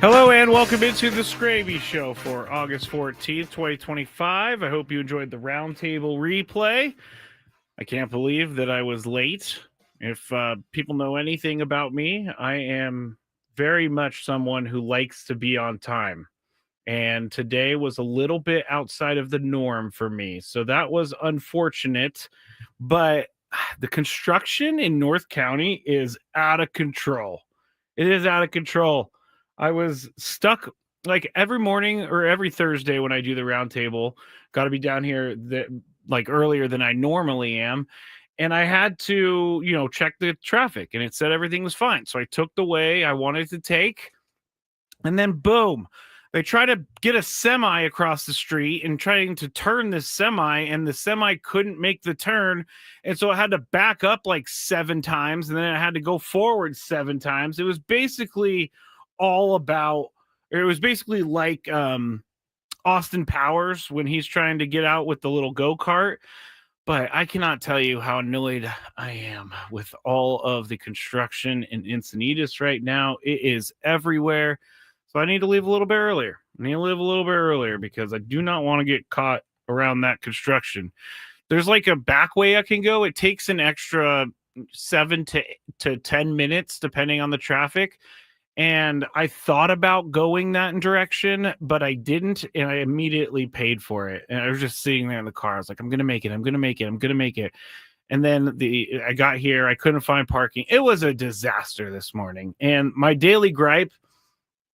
Hello and welcome into the Skraby Show for August 14th, 2025. I hope you enjoyed the roundtable replay. I can't believe that I was late. If people know anything about me, I am very much someone who likes to be on time. And today was a little bit outside of the norm for me. So that was unfortunate. But the construction in North County is out of control. It is out of control. I was stuck like every morning or every Thursday when I do the roundtable. Got to be down here like earlier than I normally am, and I had to check the traffic, and it said everything was fine. So I took the way I wanted to take, and then boom, they try to get a semi across the street and trying to turn this semi, and the semi couldn't make the turn. And so I had to back up like 7 times, and then I had to go forward 7 times. It was basically all about, it was basically like Austin Powers when he's trying to get out with the little go-kart. But I cannot tell you how annoyed I am with all of the construction in Encinitas right now. It is everywhere. So I need to leave a little bit earlier. I need to leave a little bit earlier because I do not want to get caught around that construction. There's like a back way I can go. It takes an extra 7 to 10 minutes depending on the traffic. And I thought about going that direction, but I didn't, and I immediately paid for it. And I was just sitting there in the car. I was like, I'm gonna make it. I'm gonna make it. I'm gonna make it. And then I got here. I couldn't find parking. It was a disaster this morning. And my daily gripe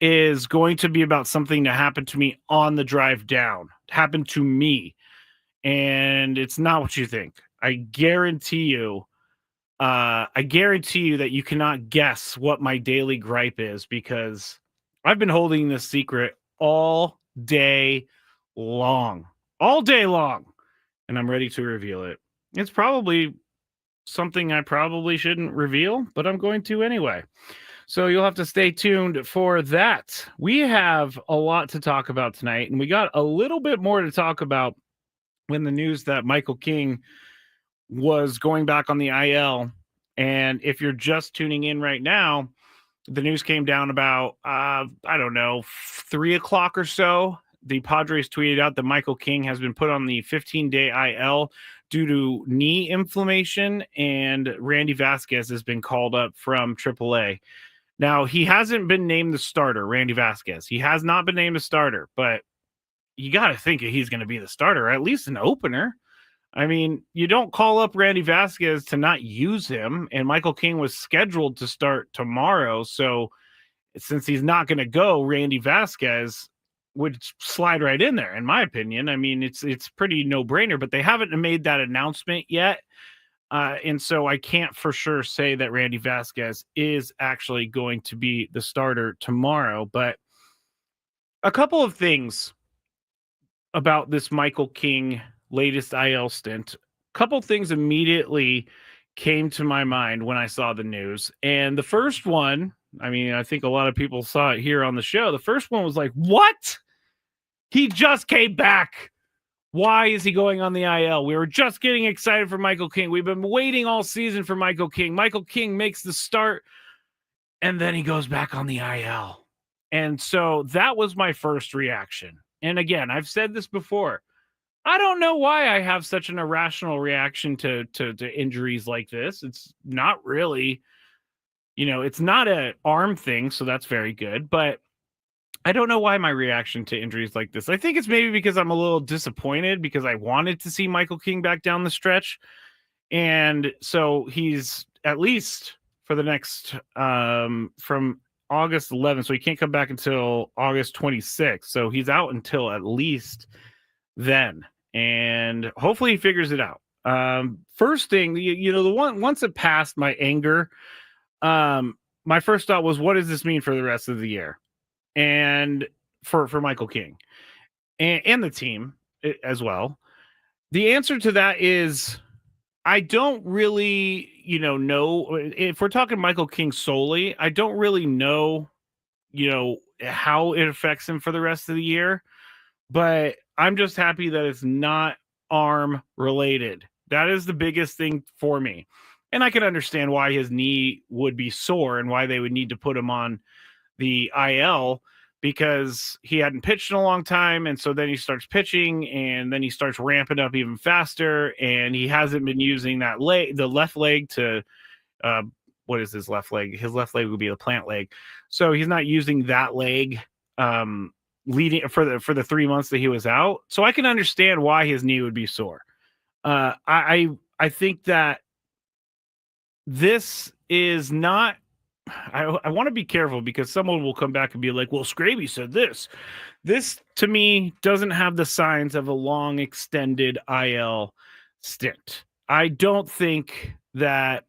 is going to be about something that happened to me on the drive down. It happened to me, and it's not what you think. I guarantee you that you cannot guess what my daily gripe is because I've been holding this secret all day long, and I'm ready to reveal it. It's probably something I probably shouldn't reveal, but I'm going to anyway. So you'll have to stay tuned for that. We have a lot to talk about tonight, and we got a little bit more to talk about when the news that Michael King was going back on the IL. And if you're just tuning in right now, the news came down about, 3 o'clock or so. The Padres tweeted out that Michael King has been put on the 15-day IL due to knee inflammation, and Randy Vasquez has been called up from AAA. Now, he hasn't been named the starter, Randy Vasquez. He has not been named the starter, but you got to think he's going to be the starter, or at least an opener. I mean, you don't call up Randy Vasquez to not use him, and Michael King was scheduled to start tomorrow. So since he's not going to go, Randy Vasquez would slide right in there, in my opinion. I mean, it's pretty no-brainer, but they haven't made that announcement yet. And so I can't for sure say that Randy Vasquez is actually going to be the starter tomorrow. But a couple of things about this Michael King latest IL stint. A couple things immediately came to my mind when I saw the news. And the first one, I mean, I think a lot of people saw it here on the show. The first one was like, what? He just came back. Why is he going on the IL? We were just getting excited for Michael King. We've been waiting all season for Michael King. Michael King makes the start, and then he goes back on the IL. And so that was my first reaction. And again, I've said this before. I don't know why I have such an irrational reaction to injuries like this. It's not really, it's not an arm thing, so that's very good. But I don't know why my reaction to injuries like this. I think it's maybe because I'm a little disappointed because I wanted to see Michael King back down the stretch. And so he's at least for the next from August 11th. So he can't come back until August 26th. So he's out until at least then. And hopefully he figures it out. First thing, the one once it passed my anger, my first thought was, what does this mean for the rest of the year? And for Michael King and the team as well. The answer to that is I don't really, know if we're talking Michael King solely, I don't really know, how it affects him for the rest of the year, but I'm just happy that it's not arm related. That is the biggest thing for me. And I can understand why his knee would be sore and why they would need to put him on the IL because he hadn't pitched in a long time. And so then he starts pitching and then he starts ramping up even faster. And he hasn't been using that leg, the left leg to, what is his left leg? His left leg would be the plant leg. So he's not using that leg leading for the 3 months that he was out. So I can understand why his knee would be sore. I think that this is not. I want to be careful because someone will come back and be like, well, Skraby said this. This, to me, doesn't have the signs of a long, extended IL stint. I don't think that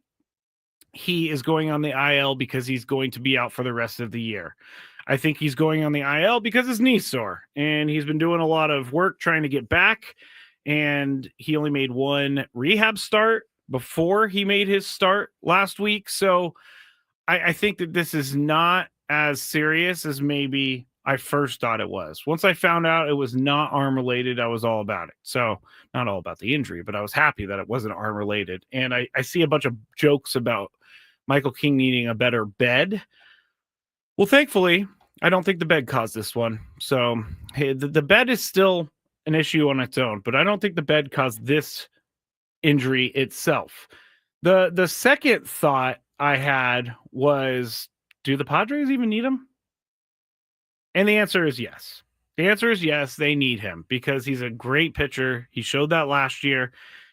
he is going on the IL because he's going to be out for the rest of the year. I think he's going on the IL because his knee's sore, and he's been doing a lot of work trying to get back, and he only made one rehab start before he made his start last week. So I think that this is not as serious as maybe I first thought it was. Once I found out it was not arm related, I was all about it. So not all about the injury, but I was happy that it wasn't arm related. And I see a bunch of jokes about Michael King needing a better bed. Well, thankfully, I don't think the bed caused this one. So hey, the bed is still an issue on its own, but I don't think the bed caused this injury itself. The second thought I had was, do the Padres even need him? And the answer is yes. The answer is yes, they need him because he's a great pitcher. He showed that last year.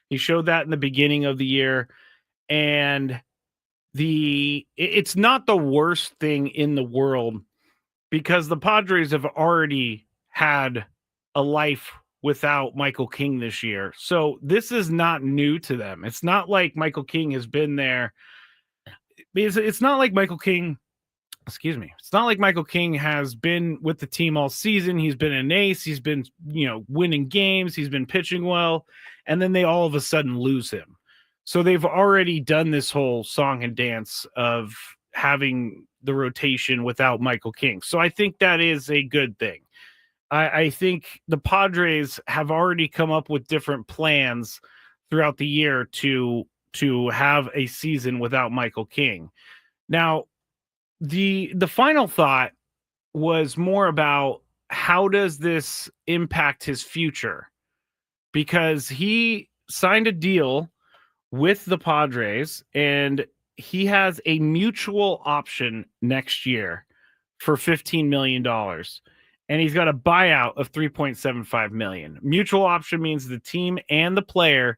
He showed that in the beginning of the year. And it's not the worst thing in the world because the Padres have already had a life without Michael King this year. So this is not new to them. It's not like Michael King has been there. It's not like Michael King, it's not like Michael King has been with the team all season. He's been an ace. He's been, winning games. He's been pitching well. And then they all of a sudden lose him. So they've already done this whole song and dance of having the rotation without Michael King. So I think that is a good thing. I think the Padres have already come up with different plans throughout the year to have a season without Michael King. Now, the final thought was more about how does this impact his future? Because he signed a deal with the Padres and he has a mutual option next year for $15 million. And he's got a buyout of $3.75 million. Mutual option means the team and the player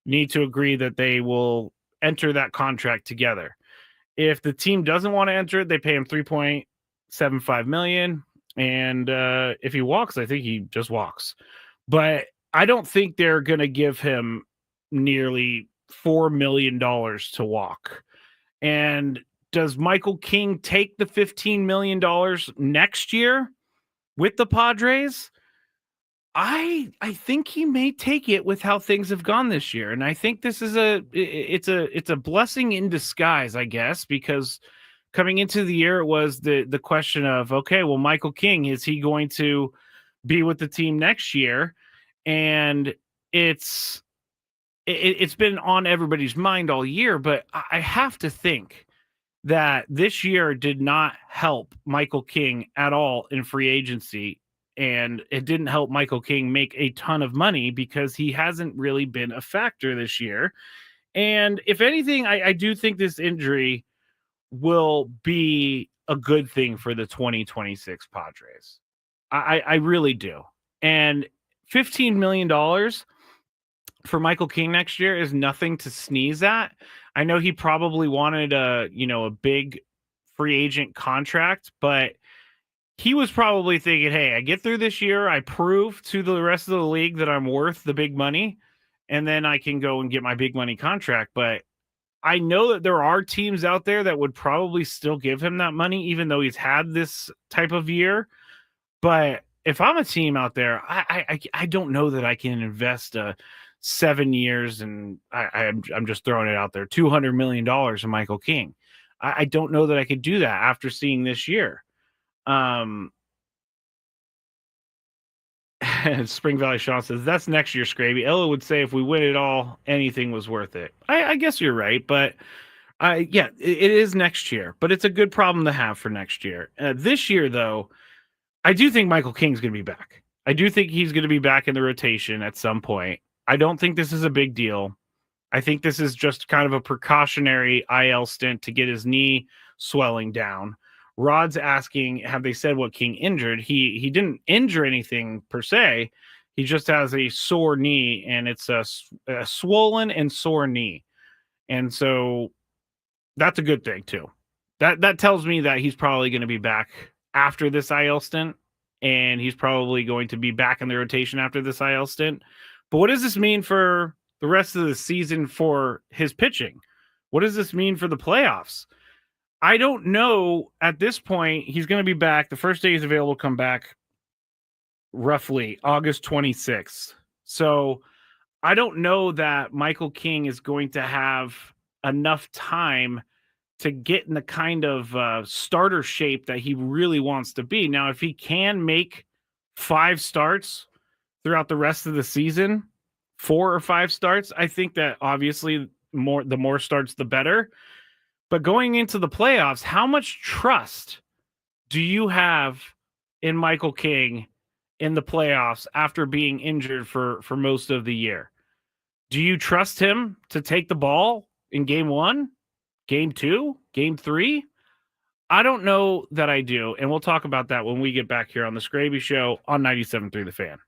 need to agree that they will enter that contract together. If the team doesn't want to enter it, they pay him $3.75 million. And if he walks, I think he just walks. But I don't think they're going to give him nearly $4 million to walk. And does Michael King take the $15 million next year with the Padres? I think he may take it with how things have gone this year. And I think this is it's a blessing in disguise, I guess, because coming into the year, it was the question of, okay, well, Michael King, is he going to be with the team next year? And it's been on everybody's mind all year, but I have to think that this year did not help Michael King at all in free agency. And it didn't help Michael King make a ton of money because he hasn't really been a factor this year. And if anything, I do think this injury will be a good thing for the 2026 Padres. I really do. And $15 million for Michael King next year is nothing to sneeze at. I know he probably wanted a big free agent contract, but he was probably thinking, hey, I get through this year, I prove to the rest of the league that I'm worth the big money, and then I can go and get my big money contract. But I know that there are teams out there that would probably still give him that money, even though he's had this type of year. But if I'm a team out there, I don't know that I can invest 7 years, and I'm just throwing it out there, $200 million in Michael King. I don't know that I could do that after seeing this year. Spring Valley Sean says, that's next year, Skraby. Ella would say if we win it all, anything was worth it. I guess you're right, but It is next year, but it's a good problem to have for next year. This year, though, I do think Michael King's going to be back. I do think he's going to be back in the rotation at some point. I don't think this is a big deal. I think this is just kind of a precautionary IL stint to get his knee swelling down. Rod's asking, have they said what King injured? He didn't injure anything per se. He just has a sore knee, and it's a swollen and sore knee. And so that's a good thing too. That tells me that he's probably going to be back after this IL stint, and he's probably going to be back in the rotation after this IL stint. But what does this mean for the rest of the season for his pitching? What does this mean for the playoffs? I don't know at this point. He's going to be back. The first day he's available to come back roughly August 26th. So I don't know that Michael King is going to have enough time to get in the kind of starter shape that he really wants to be. Now, if he can make 5 starts throughout the rest of the season, 4 or 5 starts, I think that obviously the more starts, the better. But going into the playoffs, how much trust do you have in Michael King in the playoffs after being injured for most of the year? Do you trust him to take the ball in game 1, game 2, game 3? I don't know that I do. And we'll talk about that when we get back here on the Skraby Show on 97.3 The Fan.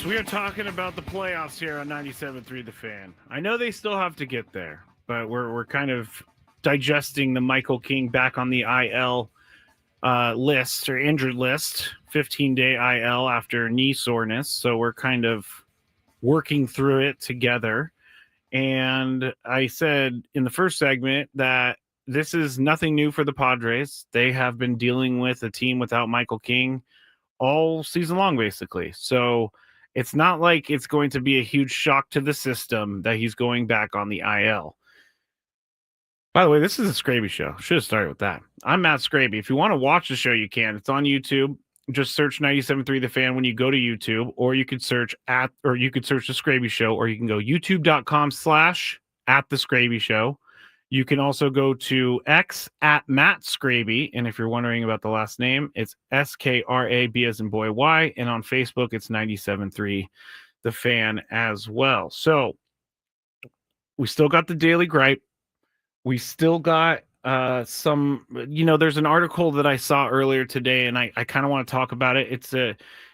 Yes, we are talking about the playoffs here on 97.3 The Fan. I know they still have to get there, but we're kind of digesting the Michael King back on the IL list or injured list, 15-day IL after knee soreness. So we're kind of working through it together. And I said in the first segment that this is nothing new for the Padres. They have been dealing with a team without Michael King all season long, basically. So it's not like it's going to be a huge shock to the system that he's going back on the IL. By the way, this is a Skraby Show. Should have started with that. I'm Matt Skraby. If you want to watch the show, you can. It's on YouTube. Just search 97.3 The Fan when you go to YouTube, or you could search the Skraby Show, or you can go youtube.com/@the Skraby Show. You can also go to X at Matt Skraby. And if you're wondering about the last name, it's SKRAB as in boy Y. And on Facebook, it's 97.3 The Fan as well. So we still got the Daily Gripe. We still got some, there's an article that I saw earlier today, and I kind of want to talk about it.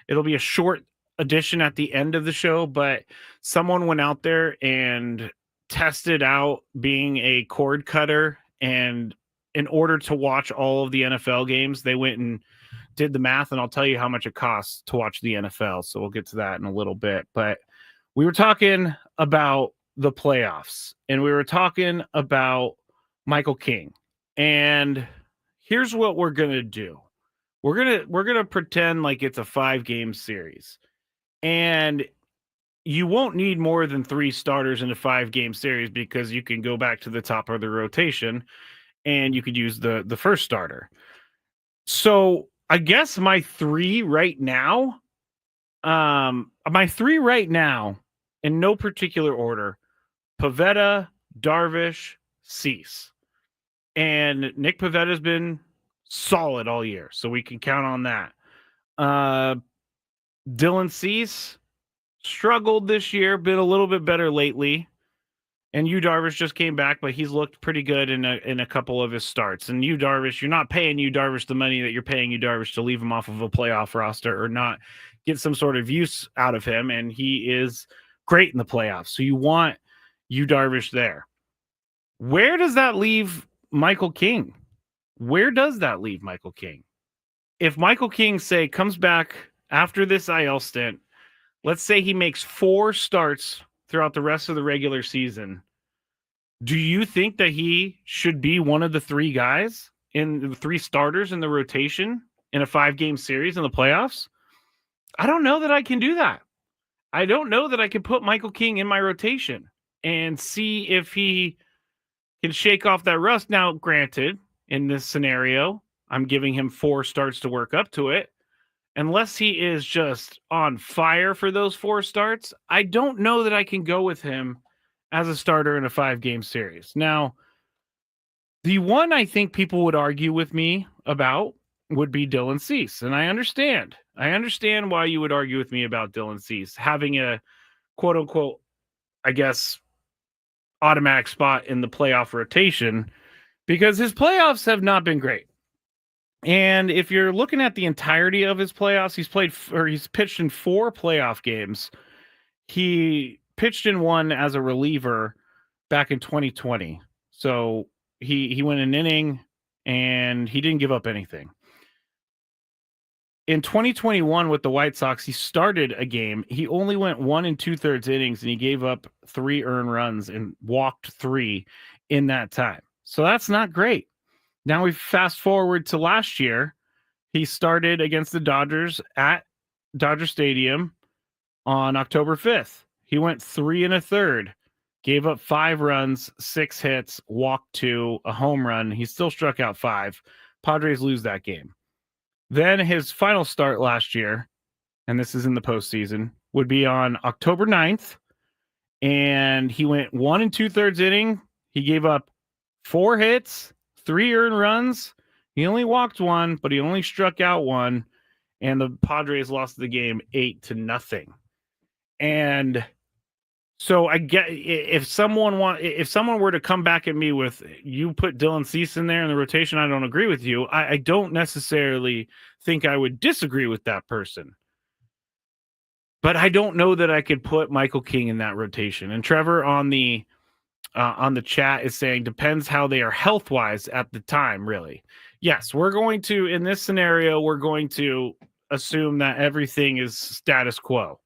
It'll be a short edition at the end of the show, but someone went out there and tested out being a cord cutter, and in order to watch all of the NFL games, they went and did the math, and I'll tell you how much it costs to watch the NFL. So we'll get to that in a little bit. But we were talking about the playoffs, and we were talking about Michael King. And here's what we're going to do. We're going to pretend like it's a 5-game series. And you won't need more than 3 starters in a 5-game series, because you can go back to the top of the rotation and you could use the first starter. So I guess my three right now, in no particular order: Pivetta, Darvish, Cease. And Nick Pivetta's been solid all year, so we can count on that. Dylan Cease struggled this year, been a little bit better lately. And Yu Darvish just came back, but he's looked pretty good in a couple of his starts. And Yu Darvish, you're not paying Yu Darvish the money that you're paying Yu Darvish to leave him off of a playoff roster or not get some sort of use out of him. And he is great in the playoffs. So you want Yu Darvish there. Where does that leave Michael King? Where does that leave Michael King? If Michael King, say, comes back after this IL stint, let's say he makes 4 starts throughout the rest of the regular season, do you think that he should be one of the 3 guys in the 3 starters in the rotation in a 5-game series in the playoffs? I don't know that I can do that. I don't know that I can put Michael King in my rotation and see if he can shake off that rust. Now, granted, in this scenario, I'm giving him 4 starts to work up to it. Unless he is just on fire for those 4 starts, I don't know that I can go with him as a starter in a 5-game series. Now, the one I think people would argue with me about would be Dylan Cease. And I understand. I understand why you would argue with me about Dylan Cease having a quote unquote, I guess, automatic spot in the playoff rotation, because his playoffs have not been great. And if you're looking at the entirety of his playoffs, he's pitched in 4 playoff games. He pitched in 1 as a reliever back in 2020. So he went an inning and he didn't give up anything. In 2021 with the White Sox, he started a game. He only went 1 2/3 innings, and he gave up 3 earned runs and walked 3 in that time. So that's not great. Now we fast forward to last year. He started against the Dodgers at Dodger Stadium on October 5th. He went 3 1/3, gave up 5 runs, 6 hits, walked 2, a home run. He still struck out 5. Padres lose that game. Then his final start last year, and this is in the postseason, would be on October 9th. And he went 1 2/3 inning. He gave up 4 hits, 3 earned runs. He only walked 1, but he only struck out 1. And the Padres lost the game 8-0. And so I get, if someone were to come back at me with, you put Dylan Cease in there in the rotation, I don't agree with you. I don't necessarily think I would disagree with that person. But I don't know that I could put Michael King in that rotation. And Trevor on the chat is saying depends how they are health wise at the time. Really, yes, we're going to in this scenario we're going to assume that everything is status quo.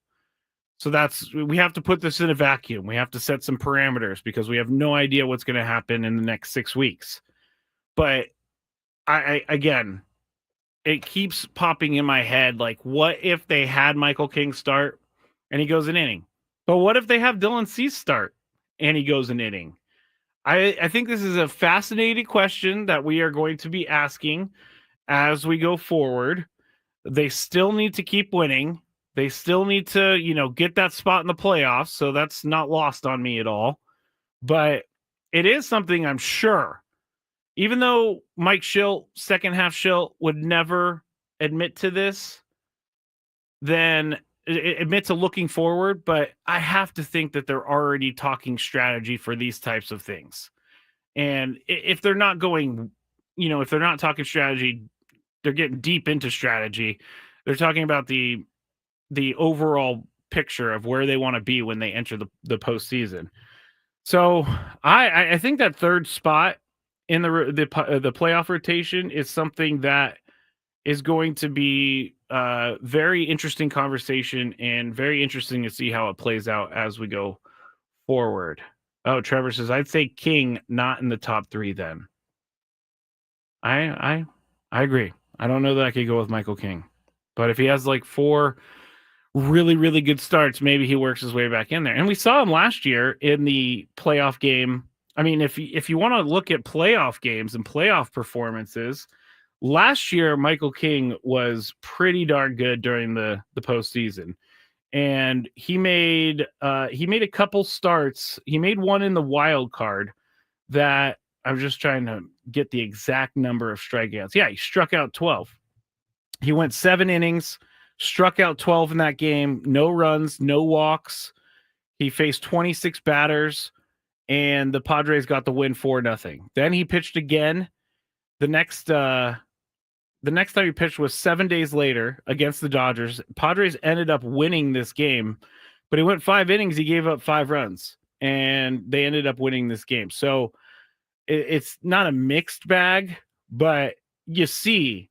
So we have to put this in a vacuum. We have to set some parameters because we have no idea what's going to happen in the next 6 weeks. But I again, it keeps popping in my head like, what if they had Michael King start and he goes an inning? But what if they have Dylan Cease start and he goes an inning? I think this is a fascinating question that we are going to be asking as we go forward. They still need to keep winning. They still need to, get that spot in the playoffs. So that's not lost on me at all. But it is something I'm sure, even though Mike Schilt, second half Schilt, would never admit to this, then admit to looking forward. But I have to think that they're already talking strategy for these types of things. And if they're not going, if they're not talking strategy, they're getting deep into strategy. They're talking about the overall picture of where they want to be when they enter the postseason. So I think that third spot in the playoff rotation is something that is going to be a very interesting conversation and very interesting to see how it plays out as we go forward. Oh, Trevor says, I'd say King not in the top 3 then. I agree. I don't know that I could go with Michael King. But if he has like 4 really, really good starts, maybe he works his way back in there. And we saw him last year in the playoff game. I mean, if you want to look at playoff games and playoff performances, last year Michael King was pretty darn good during the postseason. And he made a couple starts. He made one in the wild card that I'm just trying to get the exact number of strikeouts. Yeah, he struck out 12. He went 7 innings, struck out 12 in that game, no runs, no walks. He faced 26 batters, and the Padres got the win 4-0. Then he pitched again. The next time he pitched was 7 days later against the Dodgers. Padres ended up winning this game, but he went 5 innings. He gave up 5 runs, and they ended up winning this game. So it's not a mixed bag, but you see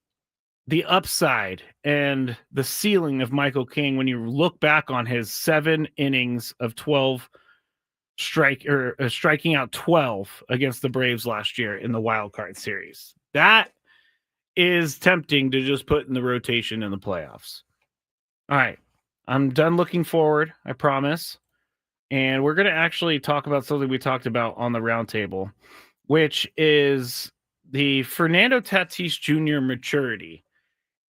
the upside and the ceiling of Michael King when you look back on his 7 innings of 12 striking out 12 against the Braves last year in the wild card series. That is tempting to just put in the rotation in the playoffs. All right. I'm done looking forward, I promise. And we're going to actually talk about something we talked about on the roundtable, which is the Fernando Tatis Jr. maturity.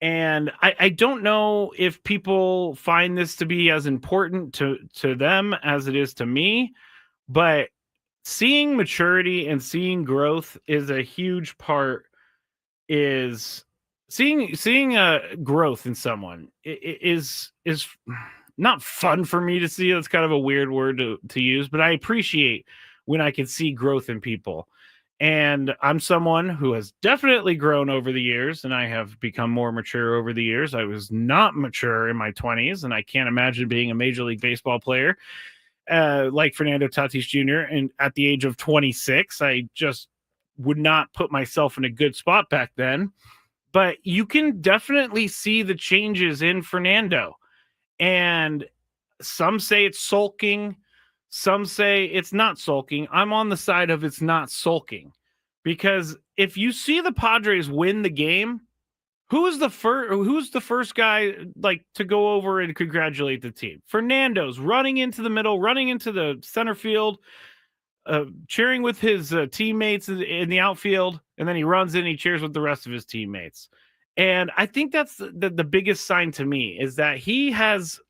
And I don't know if people find this to be as important to them as it is to me, but seeing maturity and seeing growth is a huge part. Is seeing growth in someone is not fun for me to see. That's kind of a weird word to use, but I appreciate when I can see growth in people. And I'm someone who has definitely grown over the years, and I have become more mature over the years. I was not mature in my 20s, and I can't imagine being a Major League Baseball player like Fernando Tatis Jr. And at the age of 26, I just would not put myself in a good spot back then. But you can definitely see the changes in Fernando. And some say it's sulking. Some say it's not sulking. I'm on the side of it's not sulking. Because if you see the Padres win the game, who's the first guy like to go over and congratulate the team? Fernando's running into the middle, running into the center field, cheering with his teammates in the outfield, and then he runs in and he cheers with the rest of his teammates. And I think that's the biggest sign to me is that he has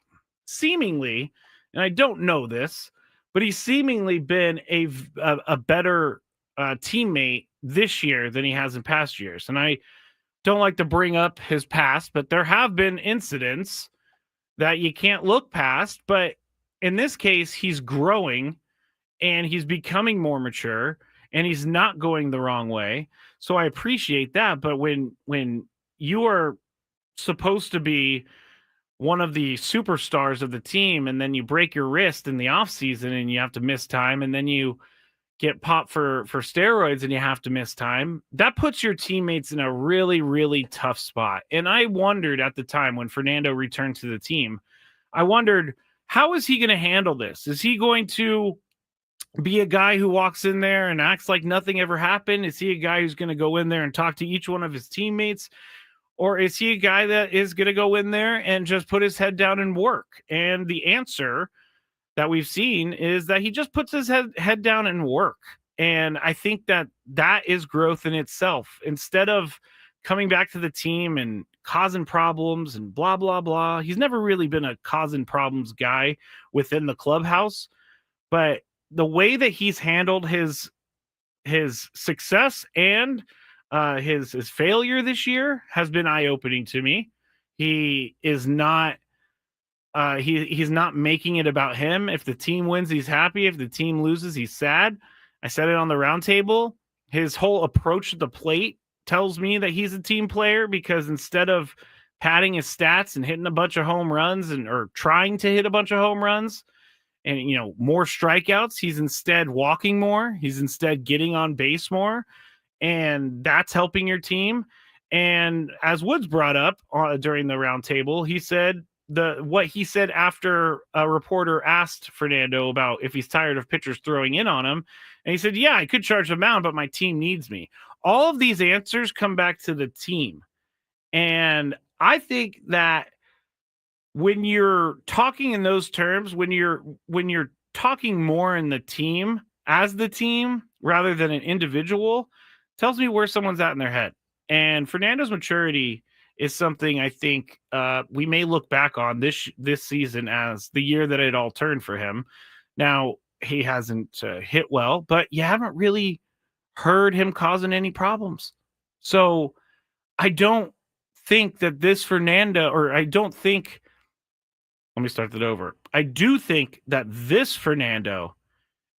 seemingly, and I don't know this, but he's seemingly been a better teammate this year than he has in past years. And I don't like to bring up his past, but there have been incidents that you can't look past. But in this case, he's growing and he's becoming more mature and he's not going the wrong way. So I appreciate that. But when you are supposed to be one of the superstars of the team, and then you break your wrist in the offseason and you have to miss time, and then you get popped for steroids and you have to miss time, that puts your teammates in a really, really tough spot. And I wondered at the time when Fernando returned to the team, I wondered, how is he going to handle this? Is he going to be a guy who walks in there and acts like nothing ever happened? Is he a guy who's going to go in there and talk to each one of his teammates? Or is he a guy that is going to go in there and just put his head down and work? And the answer that we've seen is that he just puts his head down and work. And I think that that is growth in itself. Instead of coming back to the team and causing problems and blah, blah, blah, he's never really been a causing problems guy within the clubhouse. But the way that he's handled his success and his failure this year has been eye-opening to me. He is not he's not making it about him. If the team wins, he's happy. If the team loses, he's sad. I said it on the roundtable. His whole approach to the plate tells me that he's a team player, because instead of padding his stats and hitting a bunch of home runs or trying to hit a bunch of home runs and more strikeouts, he's instead walking more. He's instead getting on base more, and that's helping your team. And as Woods brought up during the roundtable, he said what he said after a reporter asked Fernando about if he's tired of pitchers throwing in on him. And he said, yeah, I could charge the mound, but my team needs me. All of these answers come back to the team. And I think that when you're talking in those terms, when you're talking more in the team as the team rather than an individual, tells me where someone's at in their head. And Fernando's maturity is something I think we may look back on this season as the year that it all turned for him. Now, he hasn't hit well, but you haven't really heard him causing any problems. So I don't think that this Fernando, or I don't think, let me start that over. I do think that this Fernando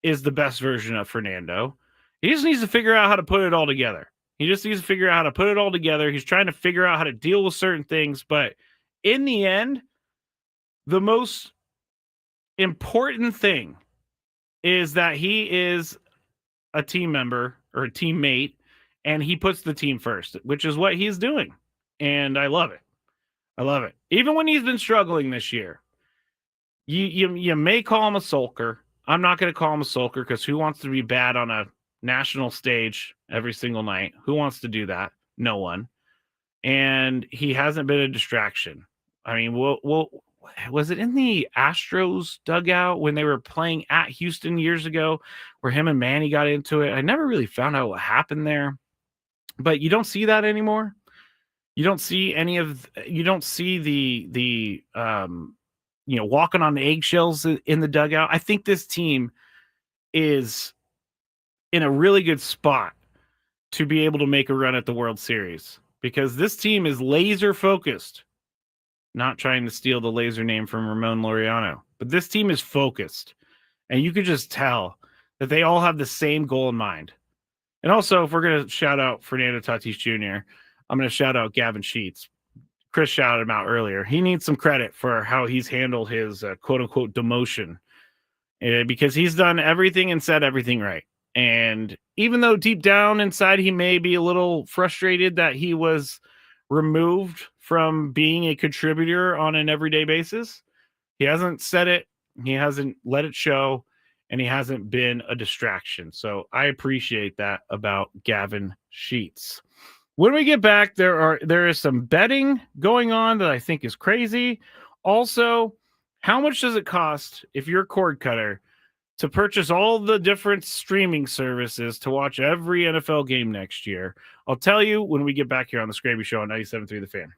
is the best version of Fernando. He just needs to figure out how to put it all together. He's trying to figure out how to deal with certain things. But in the end, the most important thing is that he is a team member or a teammate, and he puts the team first, which is what he's doing. And I love it. I love it. Even when he's been struggling this year, you may call him a sulker. I'm not going to call him a sulker, because who wants to be bad on a national stage every single night? Who wants to do that? No one. And he hasn't been a distraction. I mean, was it in the Astros dugout when they were playing at Houston years ago, where him and Manny got into it? I never really found out what happened there, but you don't see that anymore. You don't see the walking on the eggshells in the dugout. I think this team is in a really good spot to be able to make a run at the World Series, because this team is laser focused. Not trying to steal the laser name from Ramon Laureano, but this team is focused, and you could just tell that they all have the same goal in mind. And also, if we're going to shout out Fernando Tatis Jr., I'm going to shout out Gavin Sheets. Chris shouted him out earlier. He needs some credit for how he's handled his quote-unquote demotion, because he's done everything and said everything right. And even though deep down inside he may be a little frustrated that he was removed from being a contributor on an everyday basis, he hasn't said it, he hasn't let it show, and he hasn't been a distraction. So I appreciate that about Gavin Sheets. When we get back, there is some betting going on that I think is crazy. Also, how much does it cost if you're a cord cutter to purchase all the different streaming services to watch every NFL game next year? I'll tell you when we get back here on the Skraby Show on 97.3 The Fan.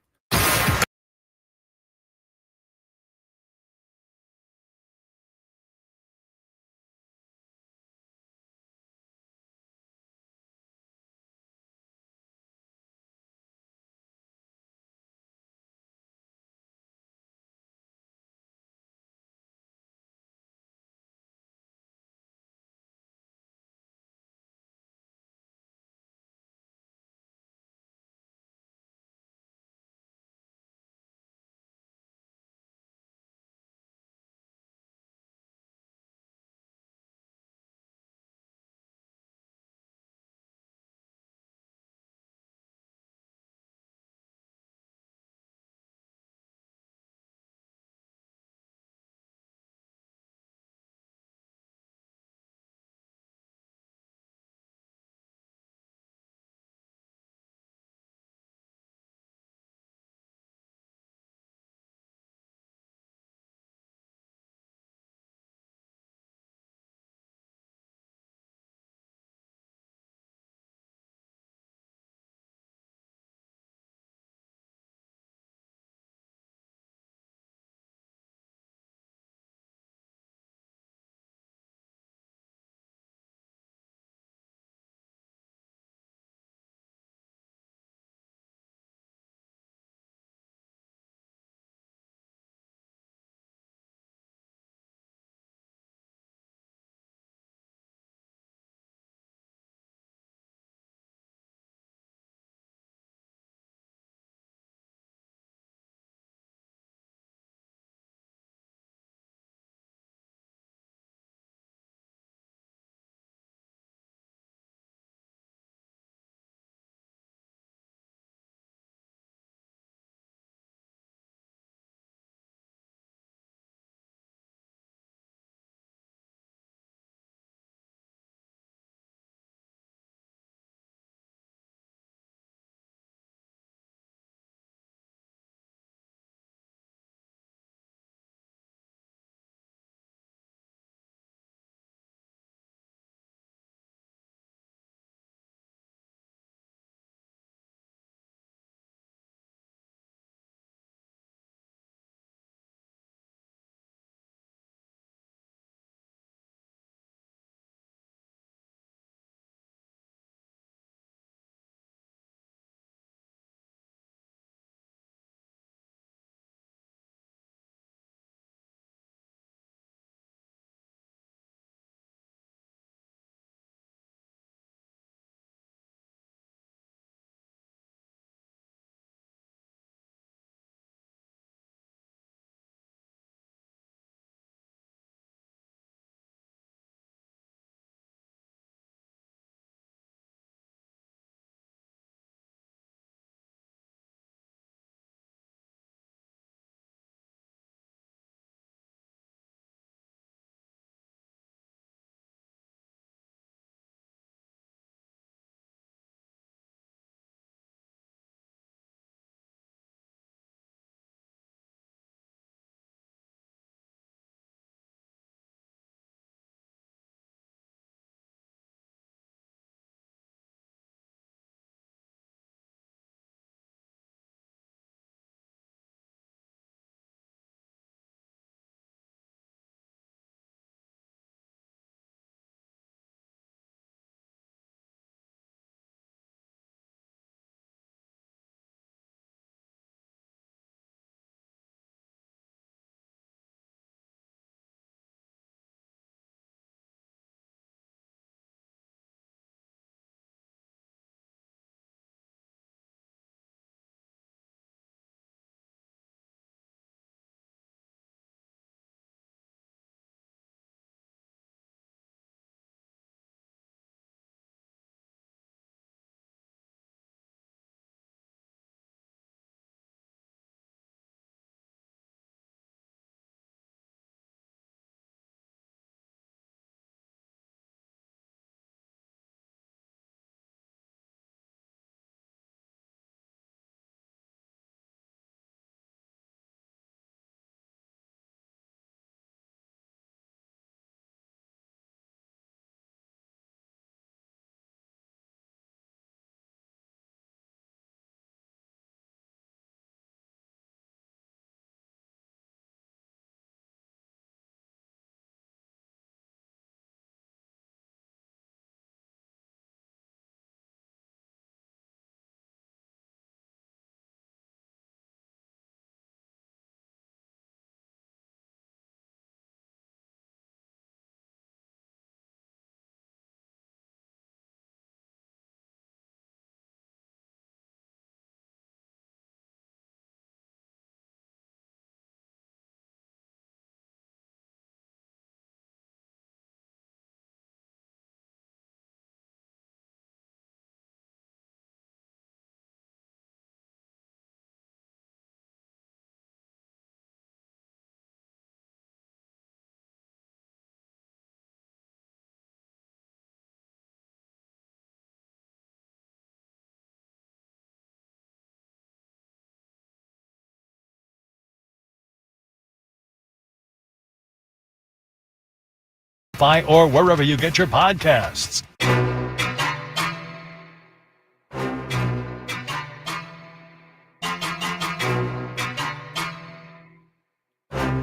or wherever you get your podcasts.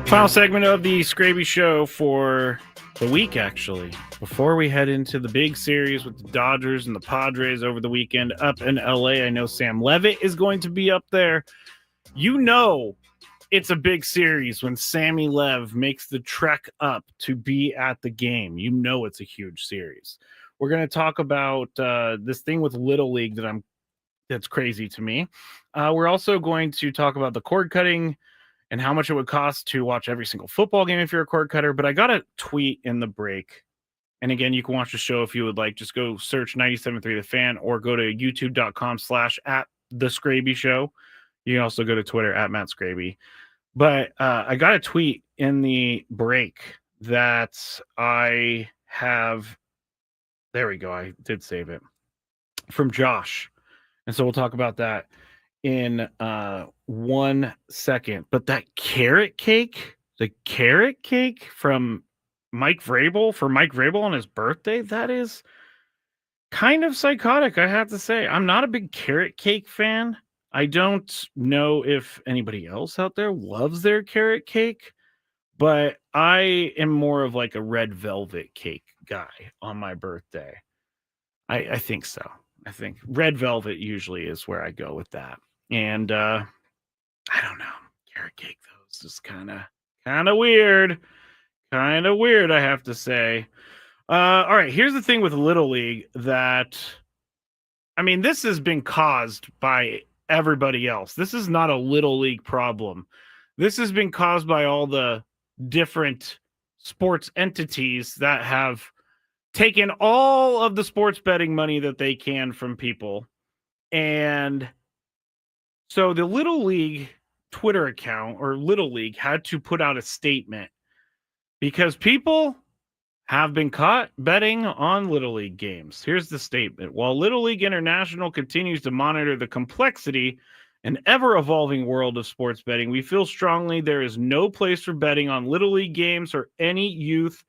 Final segment of the Skraby Show for the week, actually. Before we head into the big series with the Dodgers and the Padres over the weekend up in LA, I know Sam Levitt is going to be up there. You know it's a big series when Sammy Lev makes the trek up to be at the game. You know it's a huge series. We're going to talk about this thing with Little League that's crazy to me. We're also going to talk about the cord cutting and how much it would cost to watch every single football game if you're a cord cutter. But I got a tweet in the break. And again, you can watch the show if you would like. Just go search 97.3 The Fan or go to youtube.com/@the-Skraby-Show. You can also go to Twitter @MattSkraby. But I got a tweet in the break that I have. There we go. I did save it from Josh. And so we'll talk about that in 1 second. But that carrot cake, the carrot cake from Mike Vrabel on his birthday, that is kind of psychotic, I have to say. I'm not a big carrot cake fan. I don't know if anybody else out there loves their carrot cake, but I am more of like a red velvet cake guy on my birthday. I think so. I think red velvet usually is where I go with that. And I don't know. Carrot cake, though, is just kind of weird. Kind of weird, I have to say. All right, here's the thing with Little League that, I mean, this has been caused by everybody else. This is not a Little League problem. This has been caused by all the different sports entities that have taken all of the sports betting money that they can from people. And so the Little League Twitter account, or Little League, had to put out a statement because people have been caught betting on Little League games. Here's the statement. While Little League International continues to monitor the complexity and ever-evolving world of sports betting, we feel strongly there is no place for betting on Little League games or any youth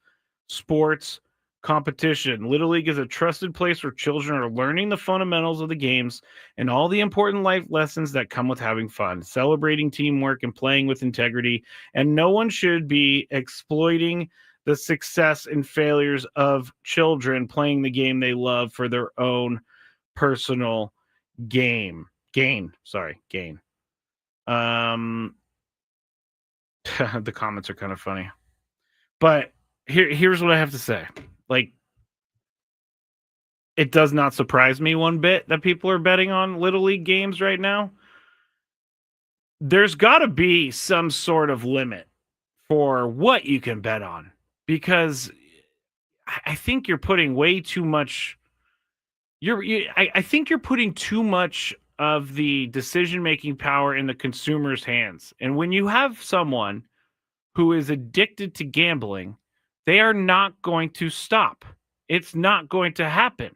sports competition. Little League is a trusted place where children are learning the fundamentals of the games and all the important life lessons that come with having fun, celebrating teamwork, and playing with integrity. And no one should be exploiting the success and failures of children playing the game they love for their own personal gain. The comments are kind of funny. But here's what I have to say. Like, it does not surprise me one bit that people are betting on Little League games right now. There's got to be some sort of limit for what you can bet on, because I think you're putting way too much. I think you're putting too much of the decision-making power in the consumer's hands. And when you have someone who is addicted to gambling, they are not going to stop. It's not going to happen.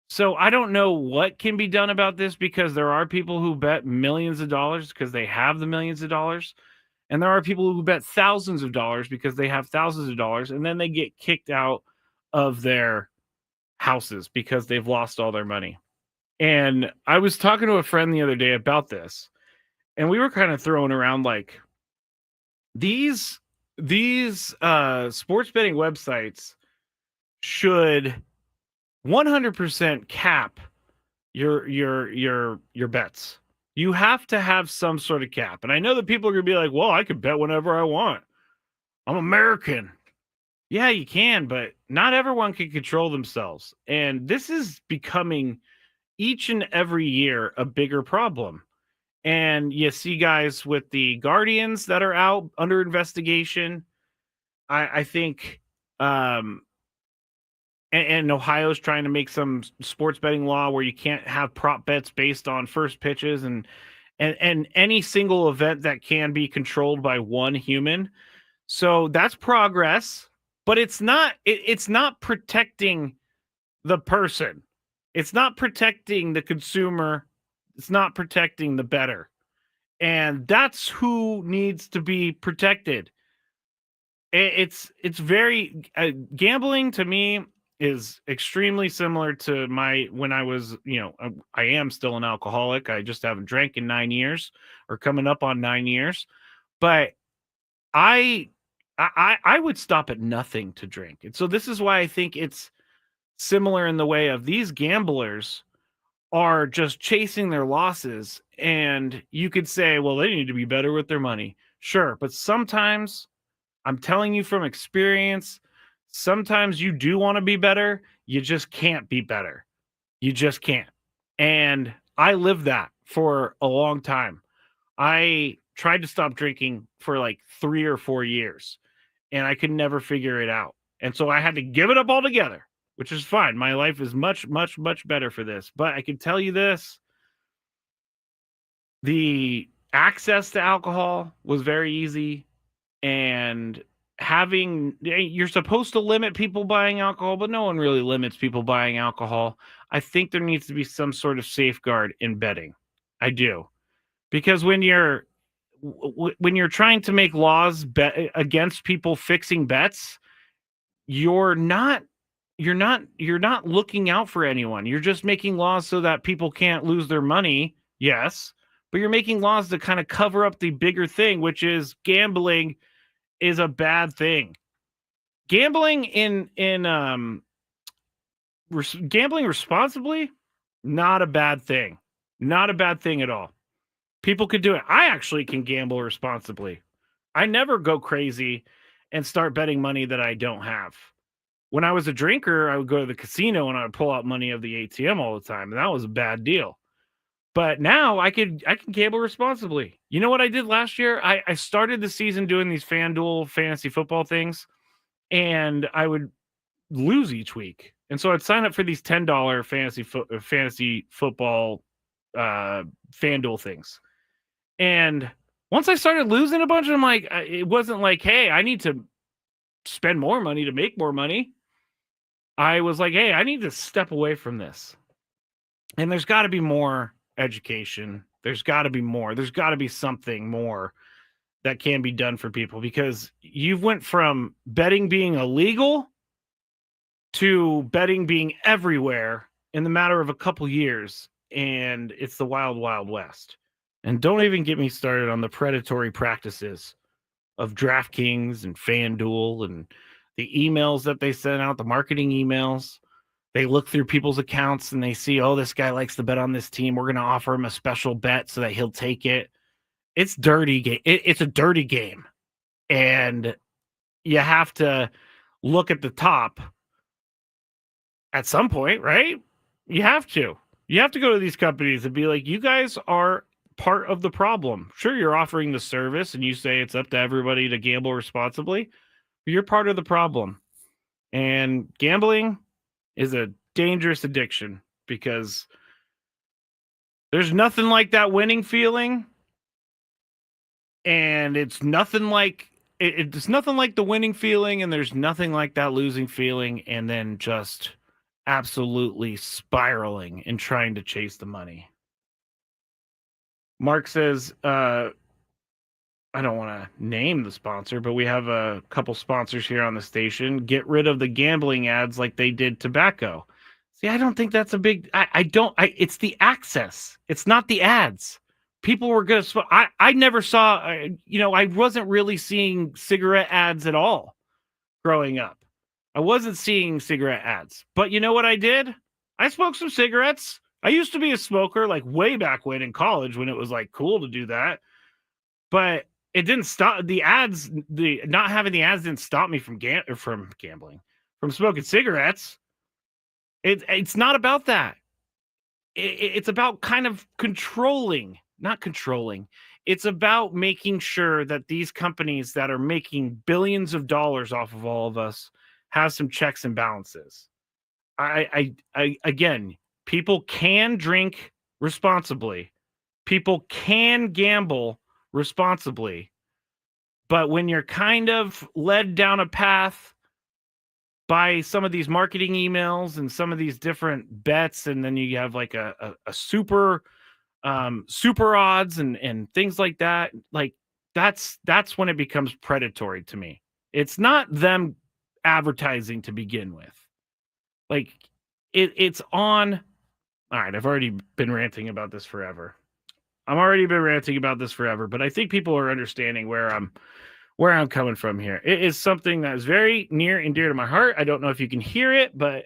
So I don't know what can be done about this, because there are people who bet millions of dollars because they have the millions of dollars. And there are people who bet thousands of dollars because they have thousands of dollars, and then they get kicked out of their houses because they've lost all their money. And I was talking to a friend the other day about this, and we were kind of throwing around like these sports betting websites should 100% cap your bets. You have to have some sort of cap. And I know that people are going to be like, well, I can bet whenever I want. I'm American. Yeah, you can, but not everyone can control themselves. And this is becoming each and every year a bigger problem. And you see guys with the Guardians that are out under investigation. I think and Ohio's trying to make some sports betting law where you can't have prop bets based on first pitches and any single event that can be controlled by one human. So that's progress, but it's not protecting the person. It's not protecting the consumer. It's not protecting the bettor. And that's who needs to be protected. It's very gambling to me is extremely similar to when I was, I am still an alcoholic. I just haven't drank in 9 years or coming up on 9 years. But I I would stop at nothing to drink. And so this is why I think it's similar in the way of these gamblers are just chasing their losses. And you could say, well, they need to be better with their money. Sure. But sometimes I'm telling you from experience, sometimes you do want to be better. You just can't be better. You just can't. And I lived that for a long time. I tried to stop drinking for like 3 or 4 years and I could never figure it out. And so I had to give it up altogether, which is fine. My life is much, much, much better for this. But I can tell you this, the access to alcohol was very easy. And you're supposed to limit people buying alcohol, but no one really limits people buying alcohol. I think there needs to be some sort of safeguard in betting. I do. Because when you're trying to make laws against people fixing bets, you're not looking out for anyone. You're just making laws so that people can't lose their money. Yes, but you're making laws to kind of cover up the bigger thing, which is gambling is a bad thing. Gambling gambling responsibly, not a bad thing. Not a bad thing at all. People could do it. I actually can gamble responsibly. I never go crazy and start betting money that I don't have. When I was a drinker, I would go to the casino and I would pull out money of the ATM all the time, and that was a bad deal. But now I can gamble responsibly. You know what I did last year? I started the season doing these FanDuel fantasy football things, and I would lose each week. And so I'd sign up for these $10 fantasy football FanDuel things. And once I started losing a bunch, I'm like, it wasn't like, hey, I need to spend more money to make more money. I was like, hey, I need to step away from this. And there's got to be more education. There's got to be more. There's got to be something more that can be done for people, because you've went from betting being illegal to betting being everywhere in the matter of a couple years, and it's the wild, wild west. And don't even get me started on the predatory practices of DraftKings and FanDuel and the emails that they send out, the marketing emails. They look through people's accounts and they see, oh, this guy likes to bet on this team. We're going to offer him a special bet so that he'll take it. It's dirty. It's a dirty game. And you have to look at the top at some point, right? You have to. You have to go to these companies and be like, you guys are part of the problem. Sure, you're offering the service and you say it's up to everybody to gamble responsibly, but you're part of the problem. And gambling is a dangerous addiction, because there's nothing like that winning feeling, and it's nothing like the winning feeling, and there's nothing like that losing feeling, and then just absolutely spiraling and trying to chase the money. Mark says, I don't want to name the sponsor, but we have a couple sponsors here on the station. Get rid of the gambling ads like they did tobacco. See, I don't think that's a big, it's the access. It's not the ads. People were going to, I never saw, I wasn't really seeing cigarette ads at all growing up. I wasn't seeing cigarette ads, but you know what I did? I smoked some cigarettes. I used to be a smoker, like way back when in college, when it was like cool to do that. But it didn't stop the ads. The not having the ads didn't stop me from gambling, from smoking cigarettes. It's not about that. It's about kind of not controlling. It's about making sure that these companies that are making billions of dollars off of all of us have some checks and balances. Again, people can drink responsibly. People can gamble responsibly. But when you're kind of led down a path by some of these marketing emails and some of these different bets, and then you have like a super odds and things like that, like that's when it becomes predatory to me. It's not them advertising to begin with. Like it's on. All right, I've already been ranting about this forever. But I think people are understanding where I'm coming from here. It is something that is very near and dear to my heart. I don't know if you can hear it, but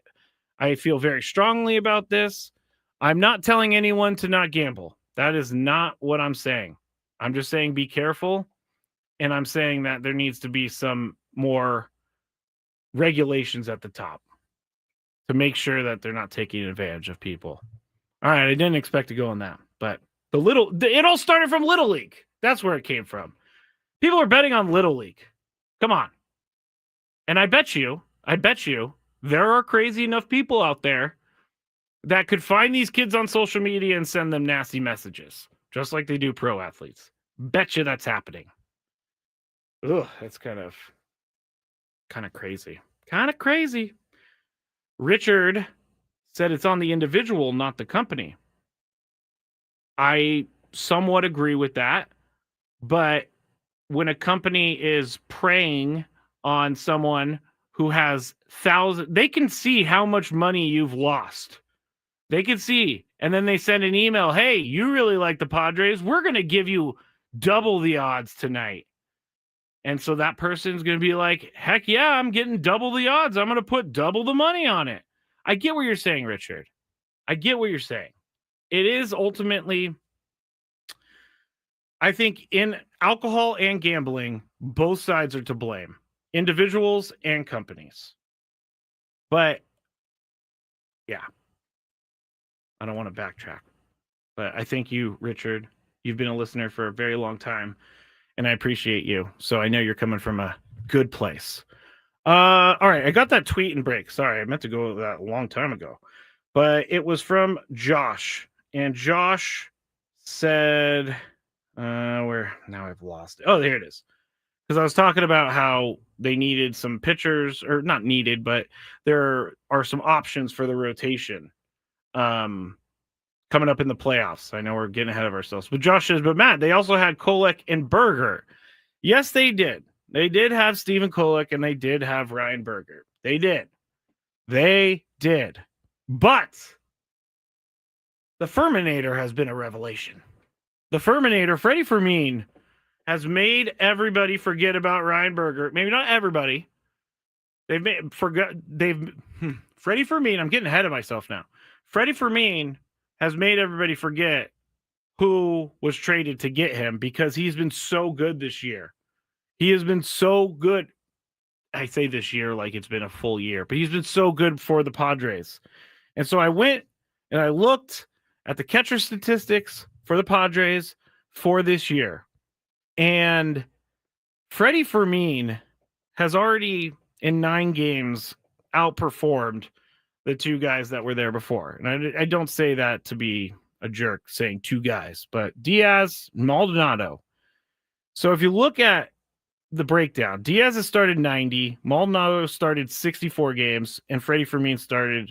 I feel very strongly about this. I'm not telling anyone to not gamble. That is not what I'm saying. I'm just saying be careful. And I'm saying that there needs to be some more regulations at the top to make sure that they're not taking advantage of people. All right, I didn't expect to go on that, but it all started from Little League. That's where it came from. People are betting on Little League. Come on. And I bet you, there are crazy enough people out there that could find these kids on social media and send them nasty messages, just like they do pro athletes. Bet you that's happening. Ugh, that's kind of crazy. Kind of crazy. Richard said it's on the individual, not the company. I somewhat agree with that, but when a company is preying on someone who has thousands, they can see how much money you've lost. They can see, and then they send an email, hey, you really like the Padres, we're going to give you double the odds tonight. And so that person's going to be like, heck yeah, I'm getting double the odds. I'm going to put double the money on it. I get what you're saying, Richard. I get what you're saying. It is ultimately, I think in alcohol and gambling, both sides are to blame, individuals and companies. But yeah, I don't want to backtrack. But I thank you, Richard. You've been a listener for a very long time, and I appreciate you. So I know you're coming from a good place. All right, I got that tweet and break. Sorry, I meant to go that a long time ago. But it was from Josh. And Josh said, where now I've lost it. Oh, there it is. Because I was talking about how they needed some pitchers, or not needed, but there are some options for the rotation coming up in the playoffs. I know we're getting ahead of ourselves. But Josh says, but Matt, they also had Kolek and Berger. Yes, they did. They did have Stephen Kolek and they did have Ryan Berger. They did. But the Furminator has been a revelation. The Furminator, Freddie Fermin, has made everybody forget about Ryan Berger. Maybe not everybody. Freddie Fermin, I'm getting ahead of myself now. Freddie Fermin has made everybody forget who was traded to get him because he's been so good this year. He has been so good. I say this year like it's been a full year, but he's been so good for the Padres. And so I went and I looked at the catcher statistics for the Padres for this year. And Freddie Fermin has already, in 9 games, outperformed the 2 guys that were there before. And I don't say that to be a jerk saying 2 guys, but Diaz, Maldonado. So if you look at the breakdown, Diaz has started 90, Maldonado started 64 games, and Freddie Fermin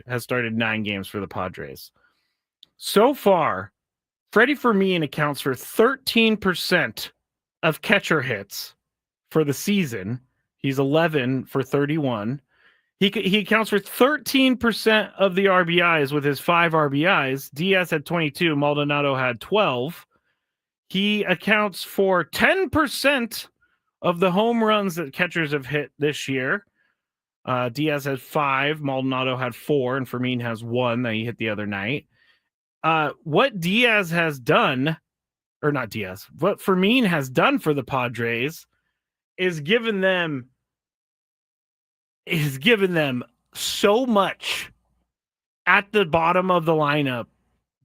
has started 9 games for the Padres. So far, Freddie Fermin accounts for 13% of catcher hits for the season. He's 11 for 31. He accounts for 13% of the RBIs with his 5 RBIs. Diaz had 22. Maldonado had 12. He accounts for 10% of the home runs that catchers have hit this year. Diaz has 5. Maldonado had 4. And Fermin has 1 that he hit the other night. What Diaz has done, or not Diaz, what Fermin has done for the Padres is given them so much at the bottom of the lineup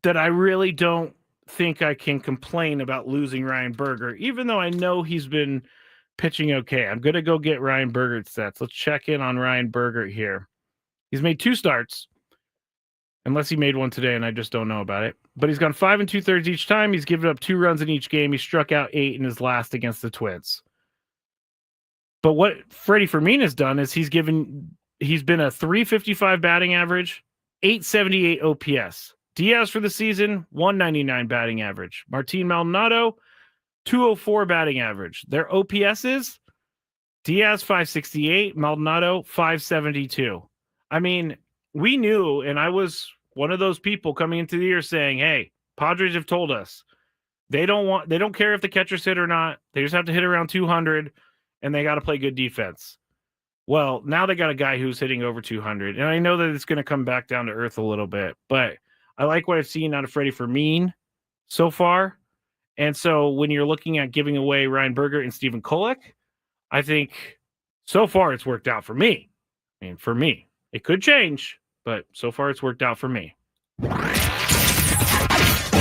that I really don't think I can complain about losing Ryan Berger, even though I know he's been pitching okay. I'm going to go get Ryan Berger stats. Let's check in on Ryan Berger here. He's made 2 starts, unless he made one today and I just don't know about it. But he's gone 5 2/3 each time. He's given up 2 runs in each game. He struck out 8 in his last against the Twins. But what Freddie Fermin has done is he's been a 355 batting average, 878 OPS. Diaz for the season, 199 batting average. Martin Maldonado, 204 batting average. Their OPSs, Diaz 568, Maldonado 572. I mean, we knew, and I was one of those people coming into the year saying, hey, Padres have told us they don't care if the catcher's hit or not. They just have to hit around 200, and they got to play good defense. Well, now they got a guy who's hitting over 200, and I know that it's going to come back down to earth a little bit, but I like what I've seen out of Freddie Fermin so far. And so when you're looking at giving away Ryan Berger and Stephen Kolek, I think so far it's worked out for me. I mean, for me, it could change, but so far it's worked out for me.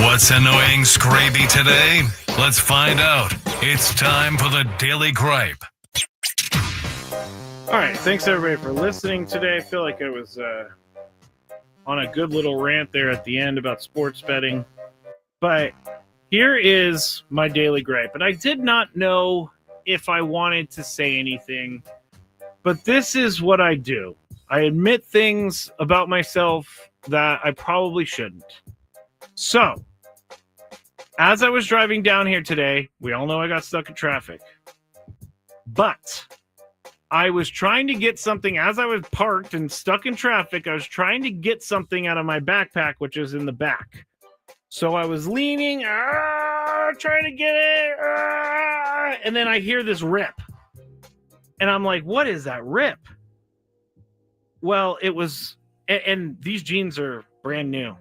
What's annoying Skraby today? Let's find out. It's time for the Daily Gripe. All right, thanks everybody for listening today. I feel like I was on a good little rant there at the end about sports betting. But here is my daily gripe. And I did not know if I wanted to say anything, but this is what I do. I admit things about myself that I probably shouldn't. So, as I was driving down here today, we all know I got stuck in traffic. But I was trying to get something as I was parked and stuck in traffic. I was trying to get something out of my backpack, which is in the back. So I was leaning, trying to get it, and then I hear this rip. And I'm like, what is that rip? Well, it was, and these jeans are brand new,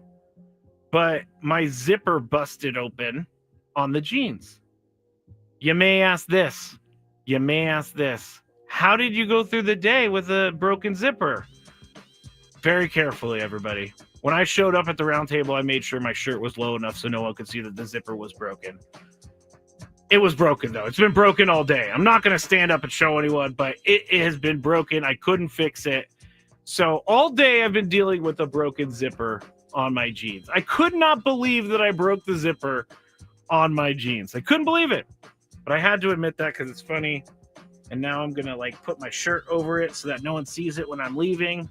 but my zipper busted open on the jeans. You may ask this. How did you go through the day with a broken zipper? Very carefully, everybody. When I showed up at the round table, I made sure my shirt was low enough so no one could see that the zipper was broken. It was broken, though. It's been broken all day. I'm not going to stand up and show anyone, but it has been broken. I couldn't fix it. So all day I've been dealing with a broken zipper on my jeans. I could not believe that I broke the zipper on my jeans. I couldn't believe it. But I had to admit that because it's funny. And now I'm going to put my shirt over it so that no one sees it when I'm leaving.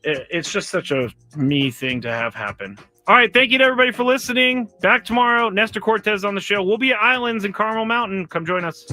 It's just such a me thing to have happen. All right. Thank you to everybody for listening. Back tomorrow. Nestor Cortez on the show. We'll be at Islands in Carmel Mountain. Come join us.